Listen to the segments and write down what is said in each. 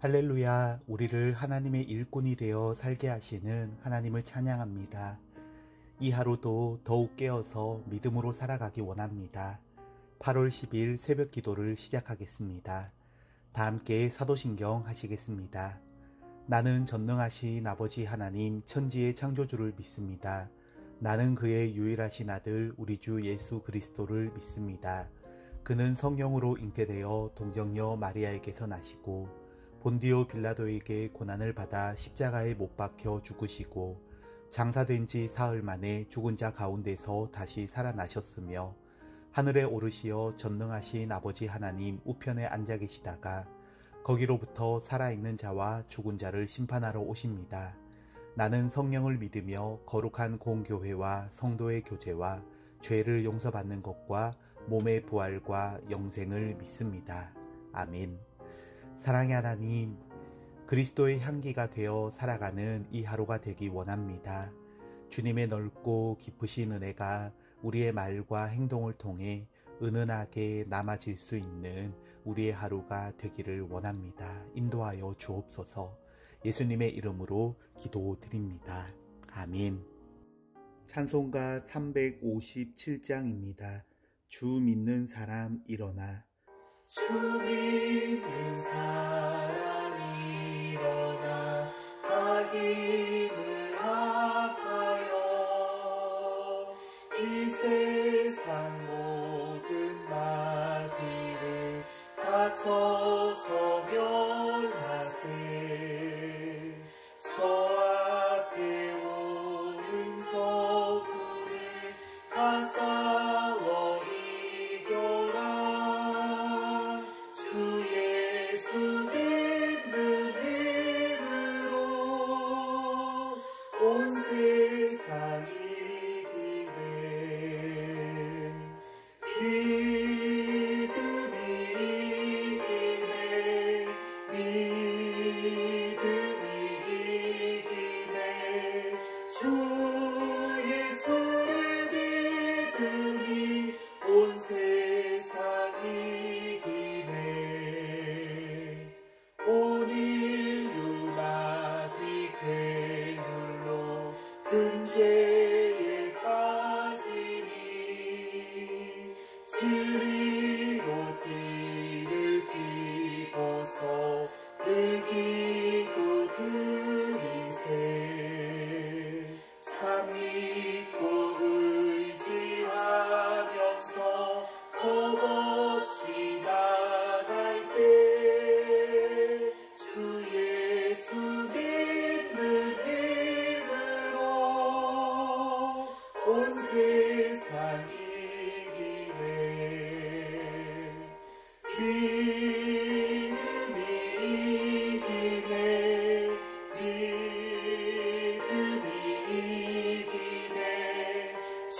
할렐루야, 우리를 하나님의 일꾼이 되어 살게 하시는 하나님을 찬양합니다. 이 하루도 더욱 깨어서 믿음으로 살아가기 원합니다. 8월 10일 새벽 기도를 시작하겠습니다. 다 함께 사도신경 하시겠습니다. 나는 전능하신 아버지 하나님 천지의 창조주를 믿습니다. 나는 그의 유일하신 아들 우리 주 예수 그리스도를 믿습니다. 그는 성령으로 잉태되어 동정녀 마리아에게서 나시고 본디오 빌라도에게 고난을 받아 십자가에 못 박혀 죽으시고 장사된 지 사흘 만에 죽은 자 가운데서 다시 살아나셨으며 하늘에 오르시어 전능하신 아버지 하나님 우편에 앉아 계시다가 거기로부터 살아있는 자와 죽은 자를 심판하러 오십니다. 나는 성령을 믿으며 거룩한 공교회와 성도의 교제와 죄를 용서받는 것과 몸의 부활과 영생을 믿습니다. 아멘. 사랑의 하나님, 그리스도의 향기가 되어 살아가는 이 하루가 되기 원합니다. 주님의 넓고 깊으신 은혜가 우리의 말과 행동을 통해 은은하게 남아질 수 있는 우리의 하루가 되기를 원합니다. 인도하여 주옵소서. 예수님의 이름으로 기도드립니다. 아멘. 찬송가 357장입니다. 주 믿는 사람 일어나. 주 믿는 사람 일어나 다 힘을 합하여 이 세상 모든 마귀를 다쳐서 멸하세. 저 앞에 오는 적군을 다 싸워 이겨라. 주 예수 믿는 힘으로 온 세상 이기네. 믿음이 이기네. 믿음이 이기네. 주 예수를 믿음이 온 세상 이기네. 온 인류 마귀 괴물로 큰 죄에 빠지니 진리로 띠를 띠고서 늘 기도 드리세. 참 믿고 의지하면서 겁없이 나갈 때 주 예수 믿는 힘으로 온 세상 이기네. 믿음이 이기네. 믿음이 이기네. 주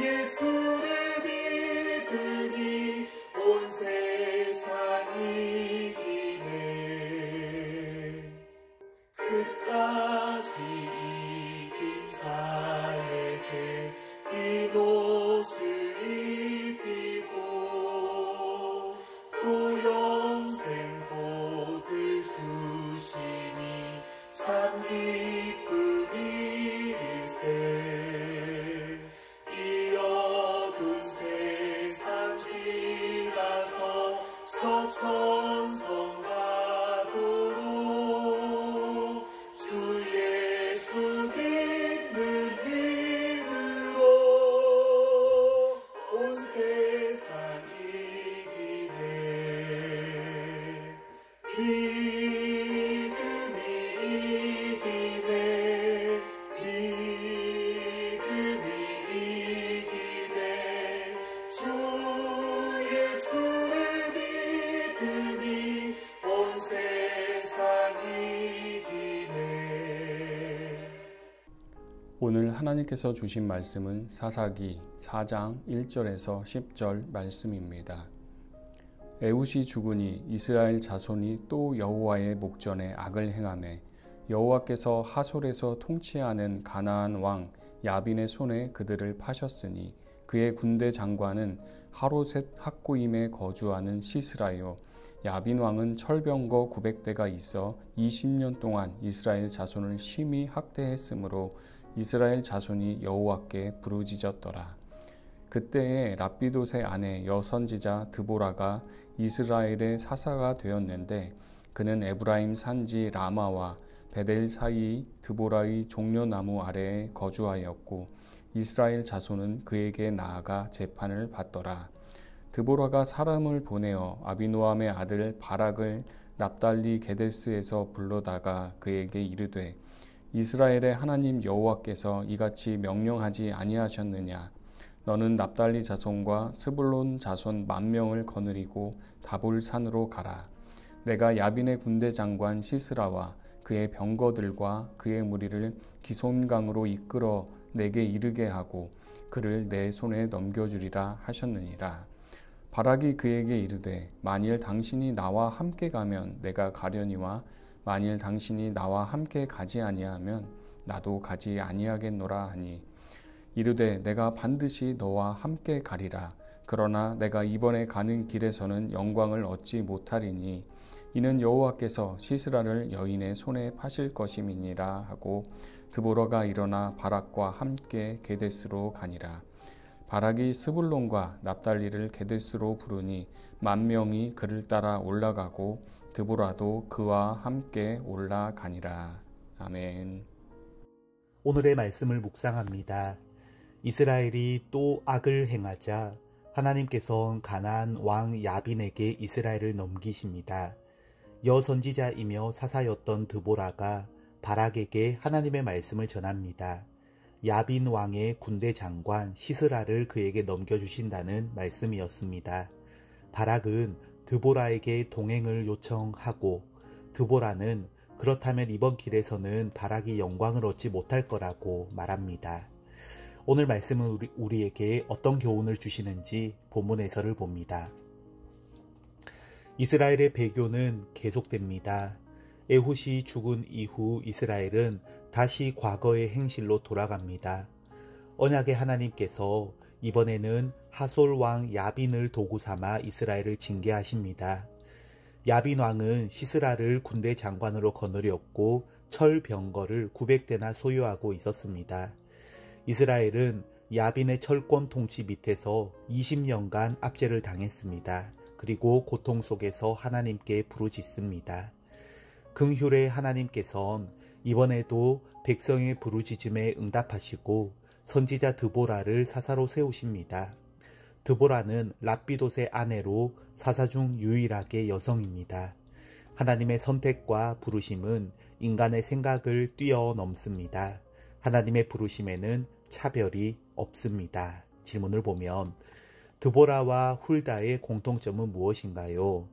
예수를 믿음이 온 세상 이기네. 끝까지 이긴 자에게 흰 옷을 입히고 또 영생 복을 주시니 참 기쁜 일일세. 이 어두운 세상 지나서 저 천성 가도록 주 예수 믿는 힘으로 온 세상 이기네. 믿음이 이기네. 믿음이 이기네. 주 예수를 믿음이 온 세상 이기네. 오늘 하나님께서 주신 말씀은 사사기 4장 1절에서 10절 말씀입니다. 에훗이 죽으니 이스라엘 자손이 또 여호와의 목전에 악을 행하매 여호와께서 하솔에서 통치하는 가나안 왕 야빈의 손에 그들을 파셨으니 그의 군대 장관은 하로셋 학고임에 거주하는 시스라요 야빈 왕은 철병거 900대가 있어 20년 동안 이스라엘 자손을 심히 학대했으므로 이스라엘 자손이 여호와께 부르짖었더라. 그때에 랍비돗의 아내 여선지자 드보라가 이스라엘의 사사가 되었는데 그는 에브라임 산지 라마와 베델 사이 드보라의 종려나무 아래에 거주하였고 이스라엘 자손은 그에게 나아가 재판을 받더라. 드보라가 사람을 보내어 아비노함의 아들 바락을 납달리 게데스에서 불러다가 그에게 이르되 이스라엘의 하나님 여호와께서 이같이 명령하지 아니하셨느냐. 너는 납달리 자손과 스불론 자손 10,000명을 거느리고 다볼 산으로 가라. 내가 야빈의 군대 장관 시스라와 그의 병거들과 그의 무리를 기손강으로 이끌어 내게 이르게 하고 그를 내 손에 넘겨주리라 하셨느니라. 바락이 그에게 이르되 만일 당신이 나와 함께 가면 내가 가려니와 만일 당신이 나와 함께 가지 아니하면 나도 가지 아니하겠노라 하니 이르되 내가 반드시 너와 함께 가리라. 그러나 내가 이번에 가는 길에서는 영광을 얻지 못하리니 이는 여호와께서 시스라를 여인의 손에 파실 것임이니라 하고 드보라가 일어나 바락과 함께 게데스로 가니라. 바락이 스불론과 납달리를 게데스로 부르니 10,000명이 그를 따라 올라가고 드보라도 그와 함께 올라가니라. 아멘. 오늘의 말씀을 묵상합니다. 이스라엘이 또 악을 행하자 하나님께서 가나안 왕 야빈에게 이스라엘을 넘기십니다. 여선지자이며 사사였던 드보라가 바락에게 하나님의 말씀을 전합니다. 야빈 왕의 군대 장관 시스라를 그에게 넘겨주신다는 말씀이었습니다. 바락은 드보라에게 동행을 요청하고 드보라는 그렇다면 이번 길에서는 바락이 영광을 얻지 못할 거라고 말합니다. 오늘 말씀은 우리에게 어떤 교훈을 주시는지 본문 해설을 봅니다. 이스라엘의 배교는 계속됩니다. 에훗이 죽은 이후 이스라엘은 다시 과거의 행실로 돌아갑니다. 언약의 하나님께서 이번에는 하솔 왕 야빈을 도구 삼아 이스라엘을 징계하십니다. 야빈 왕은 시스라를 군대 장관으로 거느렸고 철병거를 900대나 소유하고 있었습니다. 이스라엘은 야빈의 철권 통치 밑에서 20년간 압제를 당했습니다. 그리고 고통 속에서 하나님께 부르짖습니다. 긍휼의 하나님께서는 이번에도 백성의 부르짖음에 응답하시고 선지자 드보라를 사사로 세우십니다. 드보라는 랍비돗의 아내로 사사 중 유일하게 여성입니다. 하나님의 선택과 부르심은 인간의 생각을 뛰어넘습니다. 하나님의 부르심에는 차별이 없습니다. 질문을 보면 드보라와 훌다의 공통점은 무엇인가요?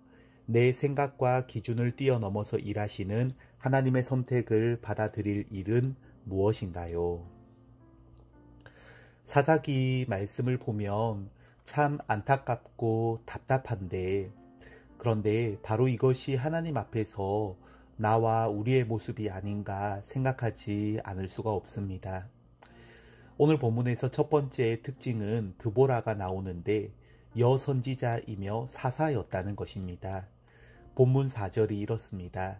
내 생각과 기준을 뛰어넘어서 일하시는 하나님의 선택을 받아들일 일은 무엇인가요? 사사기 말씀을 보면 참 안타깝고 답답한데 그런데 바로 이것이 하나님 앞에서 나와 우리의 모습이 아닌가 생각하지 않을 수가 없습니다. 오늘 본문에서 첫 번째 특징은 드보라가 나오는데 여선지자이며 사사였다는 것입니다. 본문 4절이 이렇습니다.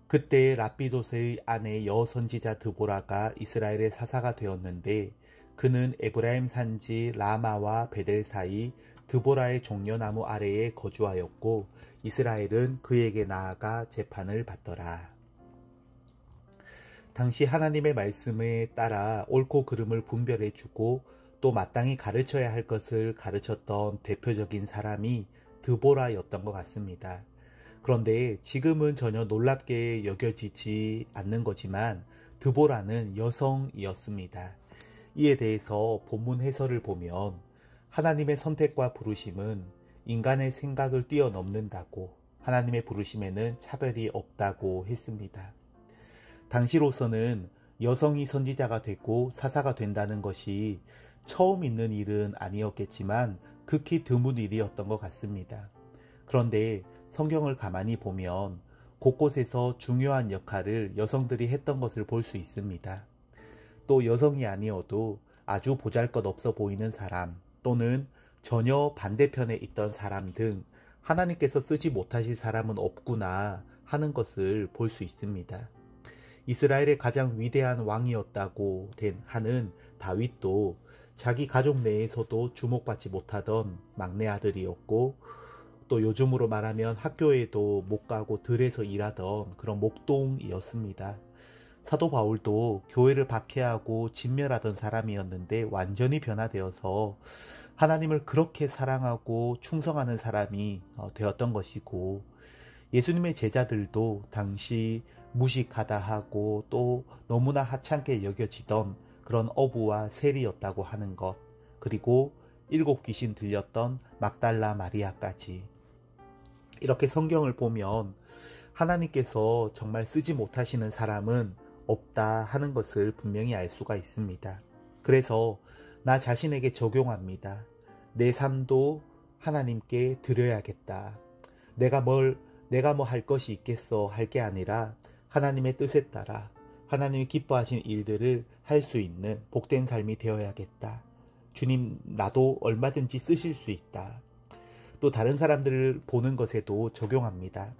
그때 랍비돗의 아내 여선지자 드보라가 이스라엘의 사사가 되었는데 그는 에브라임 산지 라마와 베델 사이 드보라의 종려나무 아래에 거주하였고 이스라엘은 그에게 나아가 재판을 받더라. 당시 하나님의 말씀에 따라 옳고 그름을 분별해주고 또 마땅히 가르쳐야 할 것을 가르쳤던 대표적인 사람이 드보라였던 것 같습니다. 그런데 지금은 전혀 놀랍게 여겨지지 않는 거지만 드보라는 여성이었습니다. 이에 대해서 본문 해설을 보면 하나님의 선택과 부르심은 인간의 생각을 뛰어넘는다고 하나님의 부르심에는 차별이 없다고 했습니다. 당시로서는 여성이 선지자가 되고 사사가 된다는 것이 처음 있는 일은 아니었겠지만 극히 드문 일이었던 것 같습니다. 그런데 성경을 가만히 보면 곳곳에서 중요한 역할을 여성들이 했던 것을 볼 수 있습니다. 또 여성이 아니어도 아주 보잘것없어 보이는 사람 또는 전혀 반대편에 있던 사람 등 하나님께서 쓰지 못하실 사람은 없구나 하는 것을 볼 수 있습니다. 이스라엘의 가장 위대한 왕이었다고 하는 다윗도 자기 가족 내에서도 주목받지 못하던 막내 아들이었고, 또 요즘으로 말하면 학교에도 못 가고 들에서 일하던 그런 목동이었습니다. 사도 바울도 교회를 박해하고 진멸하던 사람이었는데 완전히 변화되어서 하나님을 그렇게 사랑하고 충성하는 사람이 되었던 것이고, 예수님의 제자들도 당시 무식하다 하고 또 너무나 하찮게 여겨지던 그런 어부와 세리였다고 하는 것, 그리고 7 귀신 들렸던 막달라 마리아까지, 이렇게 성경을 보면 하나님께서 정말 쓰지 못하시는 사람은 없다 하는 것을 분명히 알 수가 있습니다. 그래서 나 자신에게 적용합니다. 내 삶도 하나님께 드려야겠다. 내가 뭐 할 것이 있겠어 할 게 아니라 하나님의 뜻에 따라 하나님이 기뻐하신 일들을 할 수 있는 복된 삶이 되어야겠다. 주님, 나도 얼마든지 쓰실 수 있다. 또 다른 사람들을 보는 것에도 적용합니다.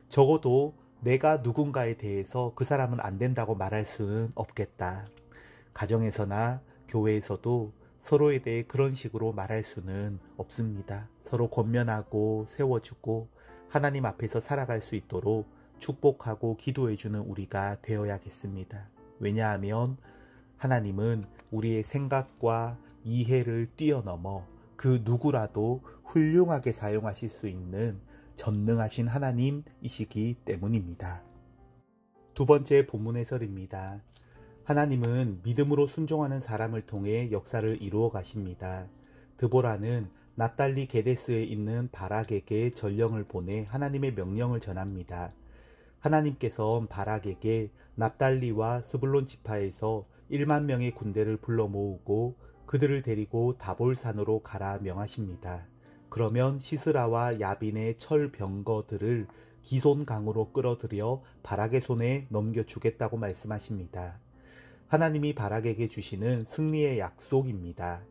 적어도 내가 누군가에 대해서 그 사람은 안 된다고 말할 수는 없겠다. 가정에서나 교회에서도 서로에 대해 그런 식으로 말할 수는 없습니다. 서로 권면하고 세워주고 하나님 앞에서 살아갈 수 있도록 축복하고 기도해주는 우리가 되어야겠습니다. 왜냐하면 하나님은 우리의 생각과 이해를 뛰어넘어 그 누구라도 훌륭하게 사용하실 수 있는 전능하신 하나님이시기 때문입니다. 두 번째 본문 해설입니다. 하나님은 믿음으로 순종하는 사람을 통해 역사를 이루어 가십니다. 드보라는 납달리 게데스에 있는 바락에게 전령을 보내 하나님의 명령을 전합니다. 하나님께서 바락에게 납달리와 스불론 지파에서 1만 명의 군대를 불러 모으고 그들을 데리고 다볼산으로 가라 명하십니다. 그러면 시스라와 야빈의 철 병거들을 기손 강으로 끌어들여 바락의 손에 넘겨주겠다고 말씀하십니다. 하나님이 바락에게 주시는 승리의 약속입니다.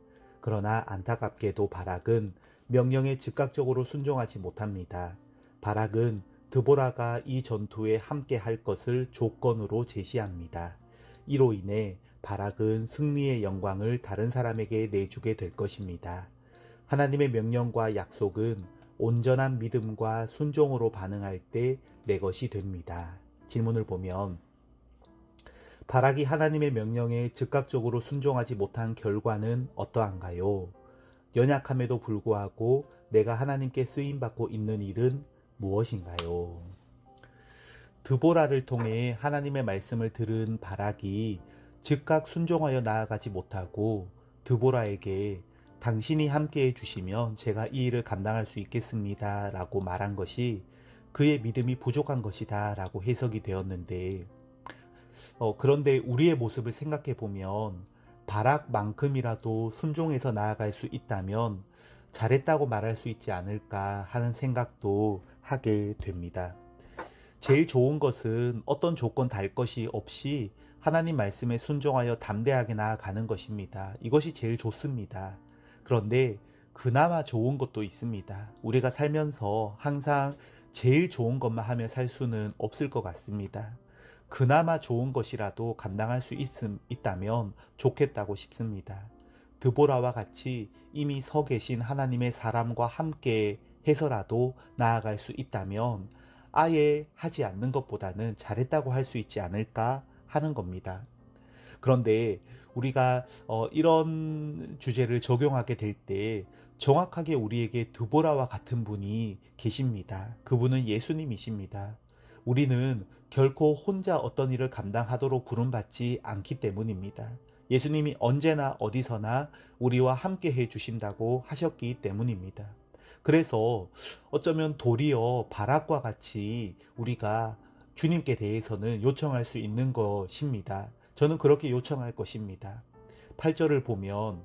그러나 안타깝게도 바락은 명령에 즉각적으로 순종하지 못합니다. 바락은 드보라가 이 전투에 함께 할 것을 조건으로 제시합니다. 이로 인해 바락은 승리의 영광을 다른 사람에게 내주게 될 것입니다. 하나님의 명령과 약속은 온전한 믿음과 순종으로 반응할 때 내 것이 됩니다. 질문을 보면 바락이 하나님의 명령에 즉각적으로 순종하지 못한 결과는 어떠한가요? 연약함에도 불구하고 내가 하나님께 쓰임받고 있는 일은 무엇인가요? 드보라를 통해 하나님의 말씀을 들은 바락이 즉각 순종하여 나아가지 못하고 드보라에게 당신이 함께 해주시면 제가 이 일을 감당할 수 있겠습니다 라고 말한 것이 그의 믿음이 부족한 것이다 라고 해석이 되었는데, 그런데 우리의 모습을 생각해 보면 바락만큼이라도 순종해서 나아갈 수 있다면 잘했다고 말할 수 있지 않을까 하는 생각도 하게 됩니다. 제일 좋은 것은 어떤 조건 달 것이 없이 하나님 말씀에 순종하여 담대하게 나아가는 것입니다. 이것이 제일 좋습니다. 그런데 그나마 좋은 것도 있습니다. 우리가 살면서 항상 제일 좋은 것만 하며 살 수는 없을 것 같습니다. 그나마 좋은 것이라도 감당할 수 있다면 좋겠다고 싶습니다. 드보라와 같이 이미 서 계신 하나님의 사람과 함께 해서라도 나아갈 수 있다면 아예 하지 않는 것보다는 잘했다고 할 수 있지 않을까 하는 겁니다. 그런데 우리가 이런 주제를 적용하게 될 때 정확하게 우리에게 드보라와 같은 분이 계십니다. 그분은 예수님이십니다. 우리는 결코 혼자 어떤 일을 감당하도록 부름받지 않기 때문입니다. 예수님이 언제나 어디서나 우리와 함께 해주신다고 하셨기 때문입니다. 그래서 어쩌면 도리어 바락과 같이 우리가 주님께 대해서는 요청할 수 있는 것입니다. 저는 그렇게 요청할 것입니다. 8절을 보면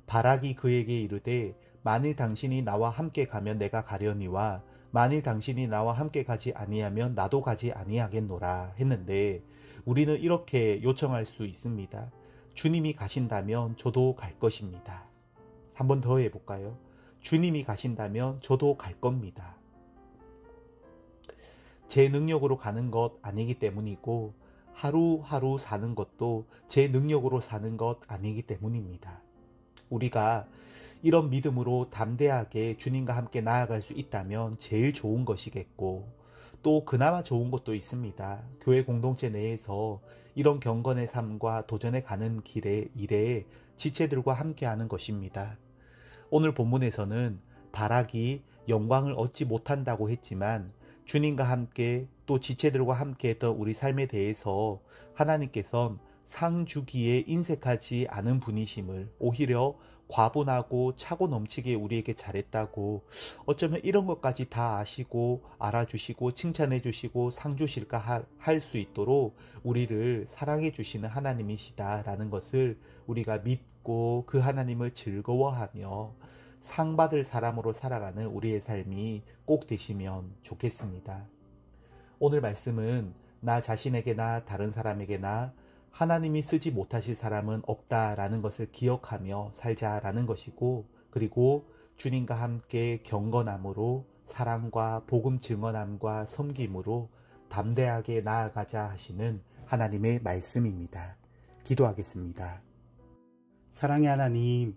바락이 그에게 이르되 만일 당신이 나와 함께 가면 내가 가려니와 만일 당신이 나와 함께 가지 아니하면 나도 가지 아니하겠노라 했는데, 우리는 이렇게 요청할 수 있습니다. 주님이 가신다면 저도 갈 것입니다. 한 번 더 해볼까요? 주님이 가신다면 저도 갈 겁니다. 제 능력으로 가는 것 아니기 때문이고 하루하루 사는 것도 제 능력으로 사는 것 아니기 때문입니다. 우리가 이런 믿음으로 담대하게 주님과 함께 나아갈 수 있다면 제일 좋은 것이겠고, 또 그나마 좋은 것도 있습니다. 교회 공동체 내에서 이런 경건의 삶과 도전해 가는 일에 지체들과 함께하는 것입니다. 오늘 본문에서는 바락이 영광을 얻지 못한다고 했지만 주님과 함께 또 지체들과 함께 했던 우리 삶에 대해서 하나님께서는 상 주기에 인색하지 않은 분이심을, 오히려 과분하고 차고 넘치게 우리에게 잘했다고, 어쩌면 이런 것까지 다 아시고 알아주시고 칭찬해 주시고 상 주실까 할 수 있도록 우리를 사랑해 주시는 하나님이시다라는 것을 우리가 믿고 그 하나님을 즐거워하며 상 받을 사람으로 살아가는 우리의 삶이 꼭 되시면 좋겠습니다. 오늘 말씀은 나 자신에게나 다른 사람에게나 하나님이 쓰지 못하실 사람은 없다라는 것을 기억하며 살자라는 것이고, 그리고 주님과 함께 경건함으로 사랑과 복음 증언함과 섬김으로 담대하게 나아가자 하시는 하나님의 말씀입니다. 기도하겠습니다. 사랑의 하나님,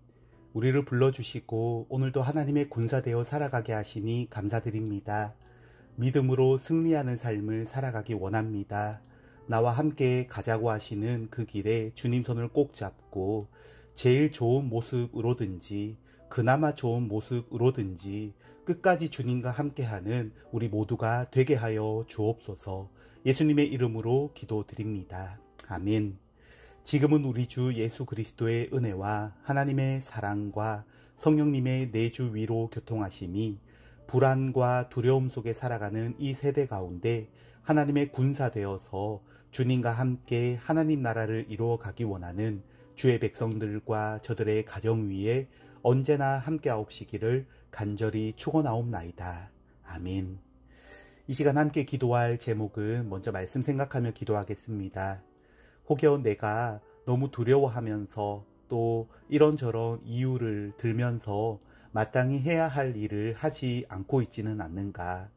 우리를 불러주시고 오늘도 하나님의 군사되어 살아가게 하시니 감사드립니다. 믿음으로 승리하는 삶을 살아가기 원합니다. 나와 함께 가자고 하시는 그 길에 주님 손을 꼭 잡고 제일 좋은 모습으로든지 그나마 좋은 모습으로든지 끝까지 주님과 함께하는 우리 모두가 되게 하여 주옵소서. 예수님의 이름으로 기도드립니다. 아멘. 지금은 우리 주 예수 그리스도의 은혜와 하나님의 사랑과 성령님의 내주 위로 교통하심이 불안과 두려움 속에 살아가는 이 세대 가운데 하나님의 군사 되어서 주님과 함께 하나님 나라를 이루어가기 원하는 주의 백성들과 저들의 가정 위에 언제나 함께하옵시기를 간절히 축원하옵나이다. 아멘. 이 시간 함께 기도할 제목은 먼저 말씀 생각하며 기도하겠습니다. 혹여 내가 너무 두려워하면서 또 이런저런 이유를 들면서 마땅히 해야 할 일을 하지 않고 있지는 않는가?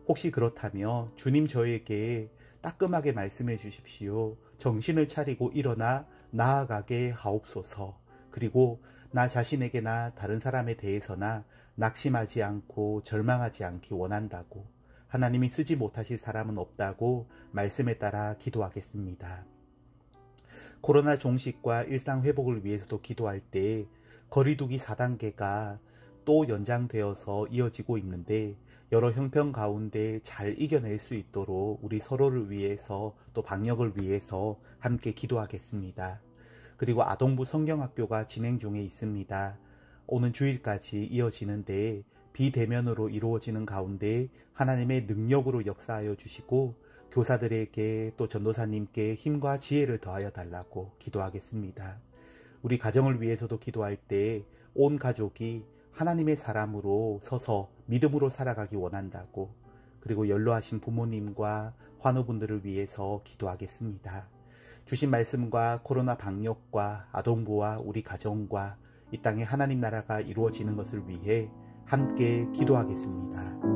혹시 그렇다면 주님 저에게 따끔하게 말씀해 주십시오. 정신을 차리고 일어나 나아가게 하옵소서. 그리고 나 자신에게나 다른 사람에 대해서나 낙심하지 않고 절망하지 않기 원한다고, 하나님이 쓰지 못하실 사람은 없다고 말씀에 따라 기도하겠습니다. 코로나 종식과 일상 회복을 위해서도 기도할 때 거리두기 4단계가 또 연장되어서 이어지고 있는데, 여러 형편 가운데 잘 이겨낼 수 있도록 우리 서로를 위해서 또 방역을 위해서 함께 기도하겠습니다. 그리고 아동부 성경학교가 진행 중에 있습니다. 오는 주일까지 이어지는데 비대면으로 이루어지는 가운데 하나님의 능력으로 역사하여 주시고 교사들에게 또 전도사님께 힘과 지혜를 더하여 달라고 기도하겠습니다. 우리 가정을 위해서도 기도할 때 온 가족이 하나님의 사람으로 서서 믿음으로 살아가기 원한다고, 그리고 연로하신 부모님과 환우분들을 위해서 기도하겠습니다. 주신 말씀과 코로나 방역과 아동부와 우리 가정과 이 땅에 하나님 나라가 이루어지는 것을 위해 함께 기도하겠습니다.